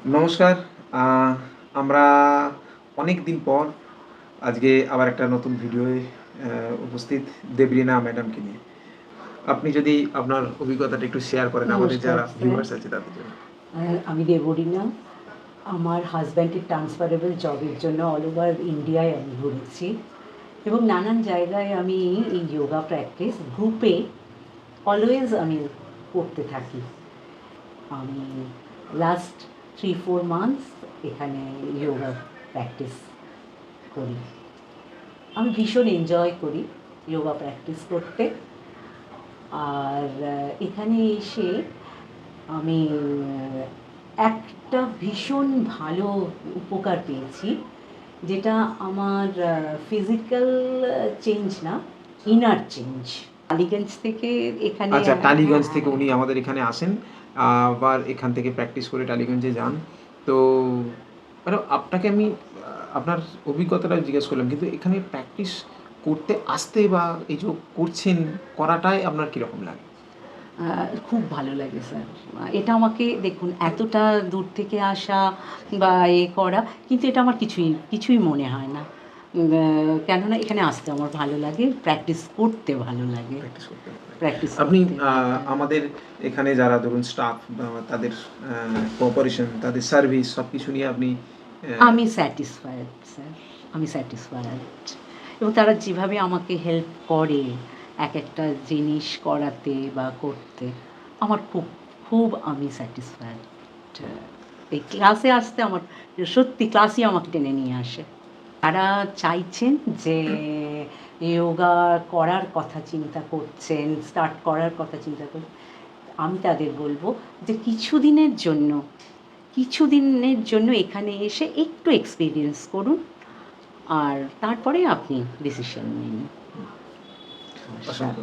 নমস্কার। আ আমরা অনেক দিন পর আজকে আবার একটা নতুন ভিডিওয়ে উপস্থিত দেবলীনা ম্যাডামকে নিয়ে। আপনি যদি আপনার অভিজ্ঞতাটা একটু শেয়ার করেন আমাদের নমস্কার যারা স্যার। ভিউয়ার্স আছে তাদের জন্য। আমি দেবরিনা। আমার হাজব্যান্ডের ট্রান্সফারেবল জবের জন্য অল ওভার ইন্ডিয়ায় আমি ঘুরেছি এবং নানান জায়গায় আমি এই যোগা প্র্যাকটিস গ্রুপে অলওয়েজ আমি করতে থাকি। আমি লাস্ট 3-4 মান্থস এখানে যোগা প্র্যাকটিস করি। আমি ভীষণ এনজয় করি যোগা প্র্যাকটিস করতে। আর এখানে এসে আমি একটা ভীষণ ভালো উপকার পেয়েছি, যেটা আমার ফিজিক্যাল চেঞ্জ না, ইনার চেঞ্জ। টালিগঞ্জ থেকে এখানে আচ্ছা, টালিগঞ্জ থেকে উনি আমাদের এখানে আসেন। আবার এখান থেকে প্র্যাকটিস করে টালিগঞ্জে যান। তো ম্যাডাম আপনাকে আমি আপনার অভিজ্ঞতাটা জিজ্ঞেস করলাম। কিন্তু এখানে প্র্যাকটিস করতে আসতে বা এই যে করছেন, করাটাই আপনার কিরকম লাগে? খুব ভালো লাগে স্যার। এটা আমাকে দেখুন, এতটা দূর থেকে আসা বা করা, কিন্তু এটা আমার কিছুই মনে হয় না। কেননা এখানে আসতে আমার ভালো লাগে, প্র্যাকটিস করতে ভালো লাগে। প্র্যাকটিস করতে হবে। প্র্যাকটিস আপনি করতে ভালো লাগে। আমাদের এখানে যারা ধরুন স্টাফ তাদের কোঅপারেশন, তাদের সার্ভিস সবকিছু নিয়ে আপনি আমি স্যাটিসফায়েড স্যার, আমি স্যাটিসফায়েড এবং তারা যেভাবে আমাকে হেল্প করে একটা জিনিস করাতে বা করতে, আমার খুব আমি স্যাটিসফায়েড। এই ক্লাসে আসতে আমার সত্যি ক্লাসই আমাকে টেনে নিয়ে আসে। তারা চাইছেন যে যোগা করার কথা চিন্তা করছেন, স্টার্ট করার কথা চিন্তা করছেন, আমি তাদের বলবো যে কিছুদিনের জন্য এখানে এসে একটু এক্সপিরিয়েন্স করুন, আর তারপরে আপনি ডিসিশন নিন। অসংখ্য